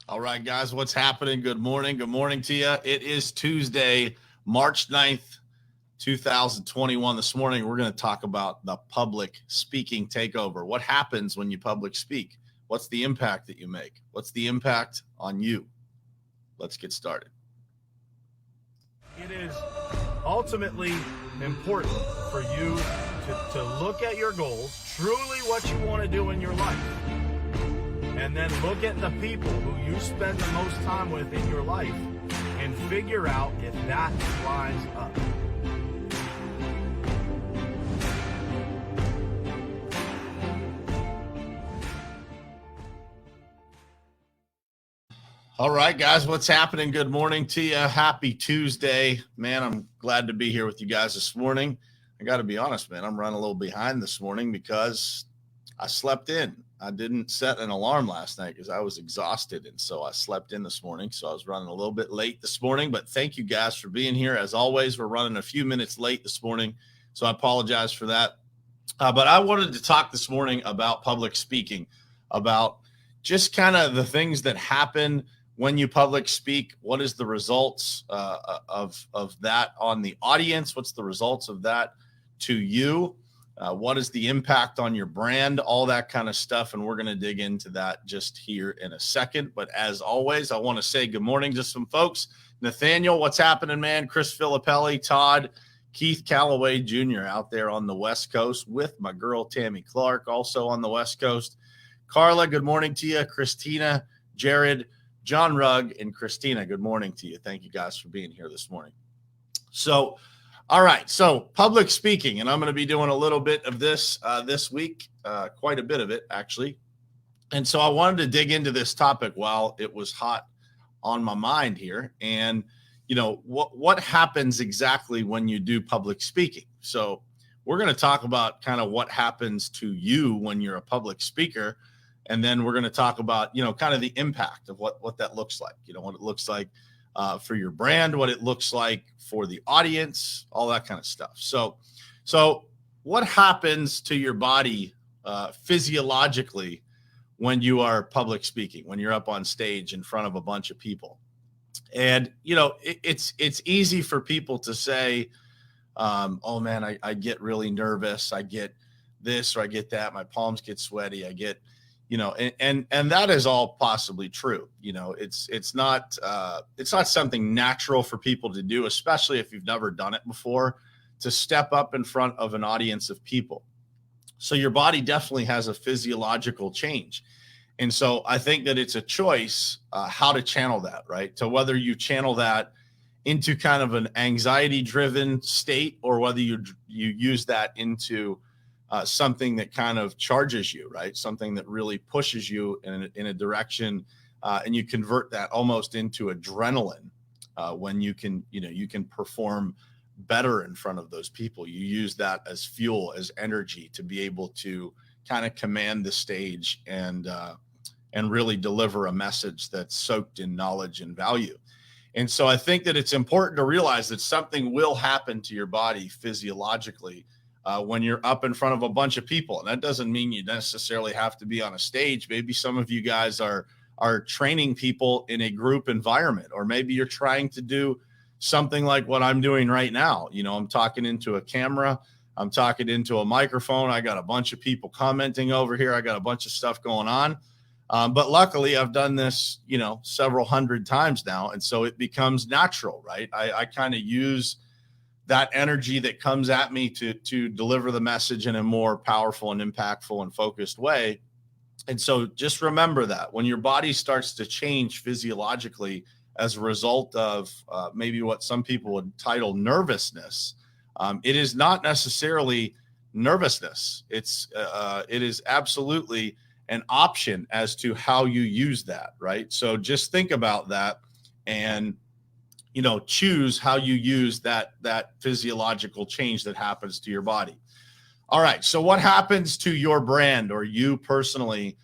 All right, guys, what's happening? Good morning. Good morning to you. It is Tuesday, March 9th, 2021. This morning, we're going to talk about the public speaking takeover. What happens when you public speak? What's the impact that you make? What's the impact on you? Let's get started. It is ultimately important for you to look at your goals, truly what you want to do in your life, and then look at the people who you spend the most time with in your life and figure out if that lines up. All right, guys, what's happening? Good morning to you. Happy Tuesday. Man, I'm glad to be here with you guys this morning. I got to be honest, man, I'm running a little behind this morning because I slept in. I didn't set an alarm last night because I was exhausted, and so I slept in this morning. So I was running a little bit late this morning, but thank you guys for being here. As always, we're running a few minutes late this morning, so I apologize for that. But I wanted to talk this morning about public speaking, about just kind of the things that happen when you public speak. What is the results of that on the audience? What's the results of that to you? What is the impact on your brand? All that kind of stuff. And we're going to dig into that just here in a second. But as always, I want to say good morning to some folks. Nathaniel, what's happening, man? Chris Filippelli, Todd, Keith Calloway Jr. out there on the West Coast with my girl Tammy Clark, also on the West Coast. Carla, good morning to you. Christina, Jared, John Rugg, and Christina, good morning to you. Thank you guys for being here this morning. So, all right, so public speaking, and I'm going to be doing a little bit of this this week, quite a bit of it, actually. And so I wanted to dig into this topic while it was hot on my mind here. And, you know, what happens exactly when you do public speaking? So we're going to talk about kind of what happens to you when you're a public speaker. And then we're going to talk about, you know, kind of the impact of what that looks like, you know, what it looks like for your brand, what it looks like for the audience, all that kind of stuff. So what happens to your body physiologically when you are public speaking, when you're up on stage in front of a bunch of people? And, you know, it's easy for people to say, oh, man, I get really nervous. I get this or I get that. My palms get sweaty. I get, you know, and that is all possibly true. You know, it's not something natural for people to do, especially if you've never done it before, to step up in front of an audience of people. So your body definitely has a physiological change. And so I think that it's a choice how to channel that, right? So whether you channel that into kind of an anxiety-driven state or whether you use that into something that kind of charges you, right? Something that really pushes you in a direction, and you convert that almost into adrenaline when you can perform better in front of those people. You use that as fuel, as energy to be able to kind of command the stage and really deliver a message that's soaked in knowledge and value. And so I think that it's important to realize that something will happen to your body physiologically when you're up in front of a bunch of people. And that doesn't mean you necessarily have to be on a stage. Maybe some of you guys are training people in a group environment, or maybe you're trying to do something like what I'm doing right now. You know, I'm talking into a camera, I'm talking into a microphone. I got a bunch of people commenting over here. I got a bunch of stuff going on. But luckily I've done this, you know, several hundred times now. And so it becomes natural, right? I kind of use that energy that comes at me to deliver the message in a more powerful and impactful and focused way. And so just remember that when your body starts to change physiologically as a result of maybe what some people would title nervousness, it is not necessarily nervousness. It is absolutely an option as to how you use that, right? So just think about that and, you know, choose how you use that physiological change that happens to your body. All right. So what happens to your brand or you personally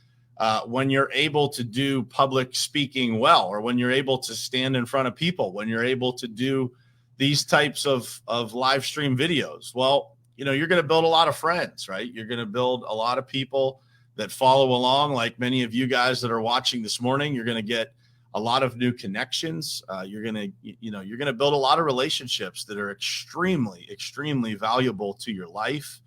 when you're able to do public speaking well, or when you're able to stand in front of people, when you're able to do these types of live stream videos? Well, you know, you're going to build a lot of friends, right? You're going to build a lot of people that follow along, like many of you guys that are watching this morning. You're going to get a lot of new connections. You're going to build a lot of relationships that are extremely, extremely valuable to your life,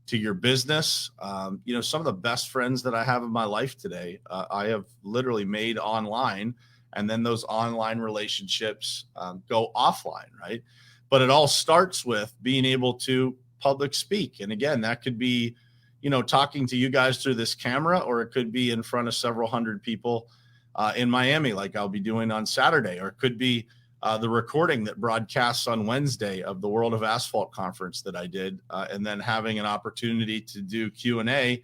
to your business. Some of the best friends that I have in my life today, I have literally made online, and then those online relationships go offline, right? But it all starts with being able to public speak. And again, that could be, talking to you guys through this camera, or it could be in front of several hundred people in Miami, like I'll be doing on Saturday, or it could be the recording that broadcasts on Wednesday of the World of Asphalt conference that I did, and then having an opportunity to do Q&A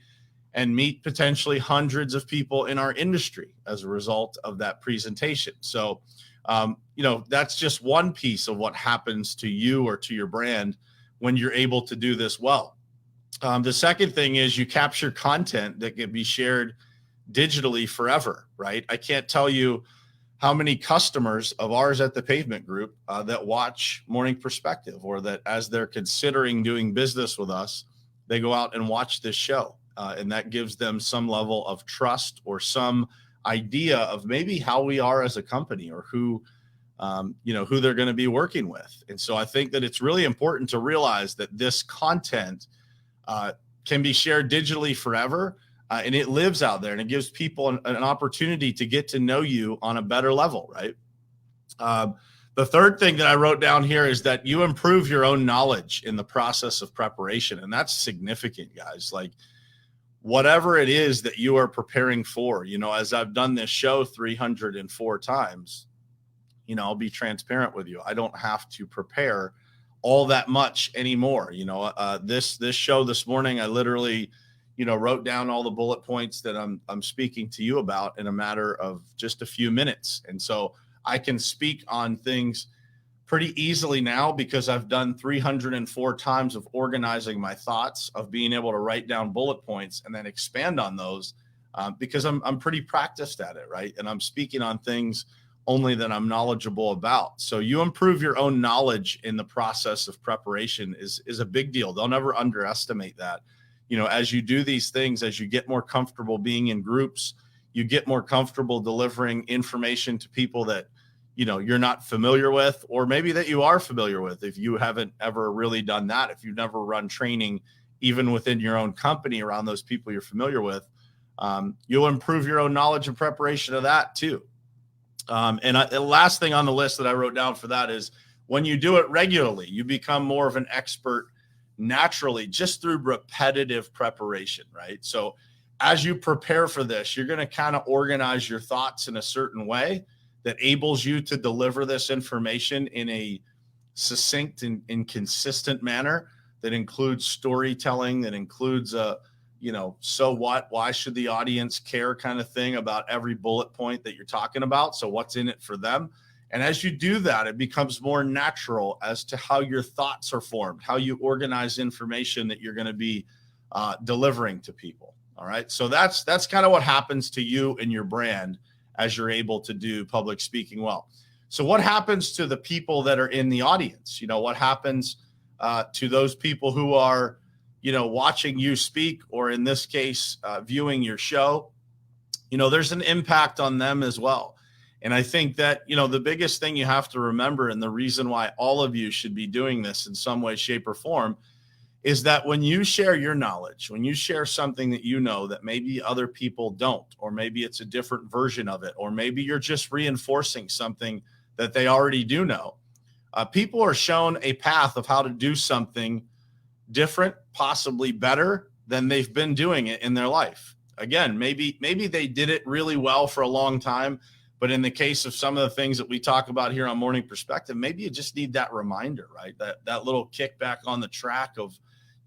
and meet potentially hundreds of people in our industry as a result of that presentation. So, that's just one piece of what happens to you or to your brand when you're able to do this well. The second thing is you capture content that can be shared digitally forever, right? I can't tell you how many customers of ours at the Pavement Group that watch Morning Perspective, or that as they're considering doing business with us, they go out and watch this show. And that gives them some level of trust or some idea of maybe how we are as a company, or who they're going to be working with. And so I think that it's really important to realize that this content can be shared digitally forever. And it lives out there, and it gives people an opportunity to get to know you on a better level, right? The third thing that I wrote down here is that you improve your own knowledge in the process of preparation. And that's significant, guys. Like, whatever it is that you are preparing for, as I've done this show 304 times, I'll be transparent with you. I don't have to prepare all that much anymore. This show this morning, I literally wrote down all the bullet points that I'm speaking to you about in a matter of just a few minutes. And so I can speak on things pretty easily now because I've done 304 times of organizing my thoughts, of being able to write down bullet points and then expand on those because I'm pretty practiced at it, right? And I'm speaking on things only that I'm knowledgeable about. So you improve your own knowledge in the process of preparation is a big deal. Don't ever underestimate that. As you do these things, as you get more comfortable being in groups, you get more comfortable delivering information to people that, you're not familiar with, or maybe that you are familiar with. If you haven't ever really done that, if you've never run training, even within your own company around those people you're familiar with, you'll improve your own knowledge and preparation of that too. The last thing on the list that I wrote down for that is when you do it regularly, you become more of an expert naturally just through repetitive preparation, right? So as you prepare for this, you're going to kind of organize your thoughts in a certain way that enables you to deliver this information in a succinct and consistent manner that includes storytelling, that includes so what, why should the audience care kind of thing about every bullet point that you're talking about. So what's in it for them? And as you do that, it becomes more natural as to how your thoughts are formed, how you organize information that you're going to be delivering to people. All right. So that's kind of what happens to you and your brand as you're able to do public speaking well. So what happens to the people that are in the audience? What happens to those people who are, watching you speak, or in this case, viewing your show? There's an impact on them as well. And I think that, the biggest thing you have to remember, and the reason why all of you should be doing this in some way, shape, or form, is that when you share your knowledge, when you share something that that maybe other people don't, or maybe it's a different version of it, or maybe you're just reinforcing something that they already do know, people are shown a path of how to do something different, possibly better than they've been doing it in their life. Again, maybe they did it really well for a long time, but in the case of some of the things that we talk about here on Morning Perspective, maybe you just need that reminder, right? That little kickback on the track of,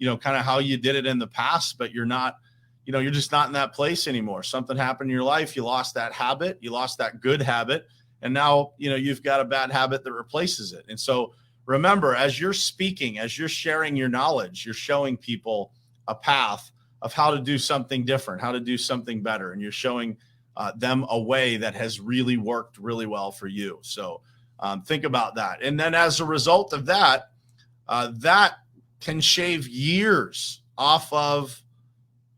kind of how you did it in the past, but you're not, you're just not in that place anymore. Something happened in your life. You lost that habit. You lost that good habit. And now, you've got a bad habit that replaces it. And so remember, as you're speaking, as you're sharing your knowledge, you're showing people a path of how to do something different, how to do something better. And you're showing them a way that has really worked really well for you. So think about that. And then as a result of that, that can shave years off of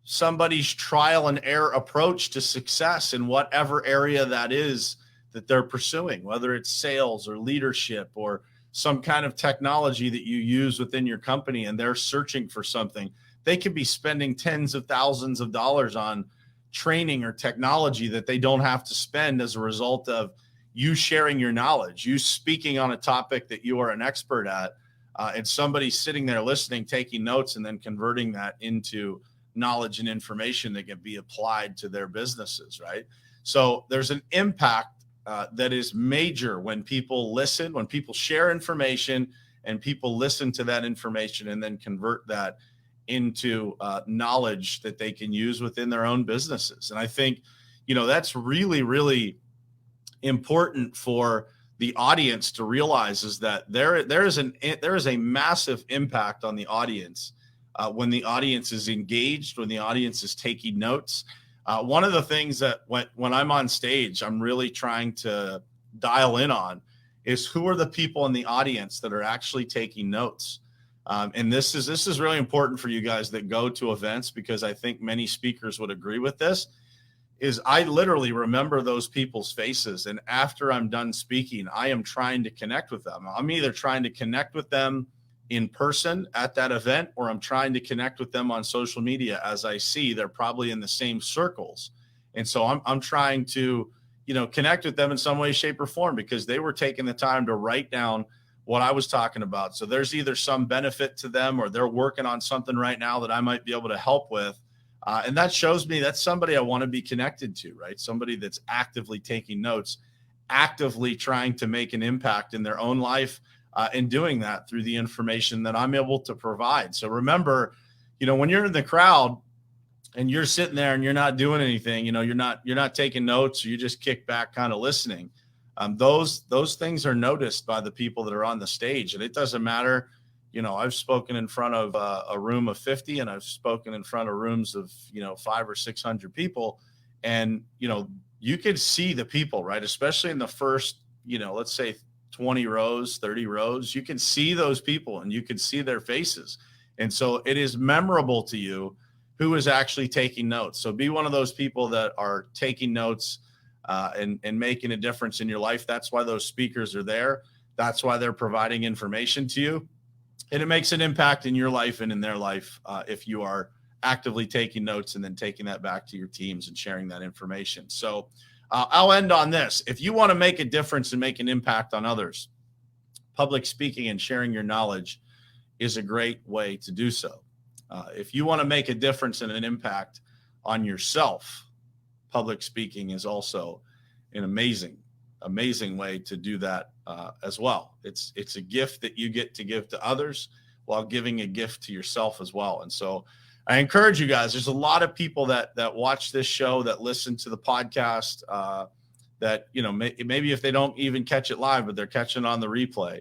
somebody's trial and error approach to success in whatever area that is that they're pursuing, whether it's sales or leadership or some kind of technology that you use within your company, and they're searching for something. They could be spending tens of thousands of dollars on training or technology that they don't have to spend as a result of you sharing your knowledge, you speaking on a topic that you are an expert at, and somebody sitting there listening, taking notes, and then converting that into knowledge and information that can be applied to their businesses, right? So there's an impact that is major when people listen, when people share information, and people listen to that information and then convert that into knowledge that they can use within their own businesses. And I think, that's really, really important for the audience to realize, is that there is a massive impact on the audience when the audience is engaged, when the audience is taking notes. One of the things that when I'm on stage, I'm really trying to dial in on is who are the people in the audience that are actually taking notes. And this is really important for you guys that go to events, because I think many speakers would agree with this, is I literally remember those people's faces. And after I'm done speaking, I am trying to connect with them. I'm either trying to connect with them in person at that event, or I'm trying to connect with them on social media, as I see they're probably in the same circles. And so I'm trying to, connect with them in some way, shape, or form, because they were taking the time to write down what I was talking about. So there's either some benefit to them, or they're working on something right now that I might be able to help with. And that shows me that's somebody I want to be connected to, right? Somebody that's actively taking notes, actively trying to make an impact in their own life, and doing that through the information that I'm able to provide. So remember, when you're in the crowd and you're sitting there and you're not doing anything, you're not taking notes, or you just kick back kind of listening. Those things are noticed by the people that are on the stage. And it doesn't matter. I've spoken in front of a room of 50, and I've spoken in front of rooms of, 500 or 600 people. And, you could see the people, right? Especially in the first, let's say 20 rows, 30 rows, you can see those people and you can see their faces. And so it is memorable to you who is actually taking notes. So be one of those people that are taking notes and making a difference in your life. That's why those speakers are there. That's why they're providing information to you. And it makes an impact in your life and in their life if you are actively taking notes and then taking that back to your teams and sharing that information. So I'll end on this. If you want to make a difference and make an impact on others, public speaking and sharing your knowledge is a great way to do so. If you want to make a difference and an impact on yourself, public speaking is also an amazing way to do that as well. It's a gift that you get to give to others while giving a gift to yourself as well. And so I encourage you guys, there's a lot of people that watch this show, that listen to the podcast, that, maybe if they don't even catch it live, but they're catching on the replay,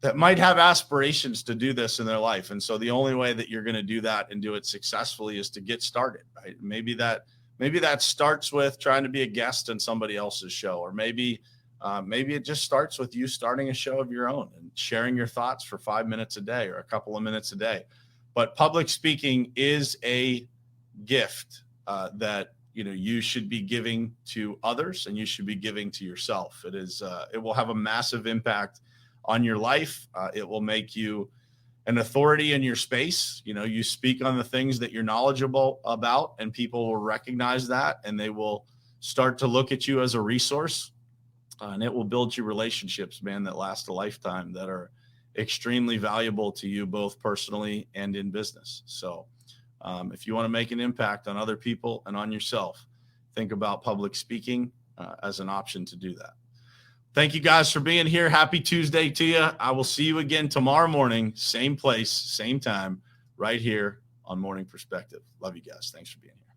that might have aspirations to do this in their life. And so the only way that you're going to do that and do it successfully is to get started, right? Maybe that starts with trying to be a guest on somebody else's show, or maybe it just starts with you starting a show of your own and sharing your thoughts for 5 minutes a day or a couple of minutes a day. But public speaking is a gift that you should be giving to others, and you should be giving to yourself. It will have a massive impact on your life. It will make you an authority in your space. You speak on the things that you're knowledgeable about, and people will recognize that, and they will start to look at you as a resource, and it will build you relationships, man, that last a lifetime, that are extremely valuable to you, both personally and in business. So if you want to make an impact on other people and on yourself, think about public speaking as an option to do that. Thank you guys for being here. Happy Tuesday to you. I will see you again tomorrow morning, same place, same time, right here on Morning Perspective. Love you guys. Thanks for being here.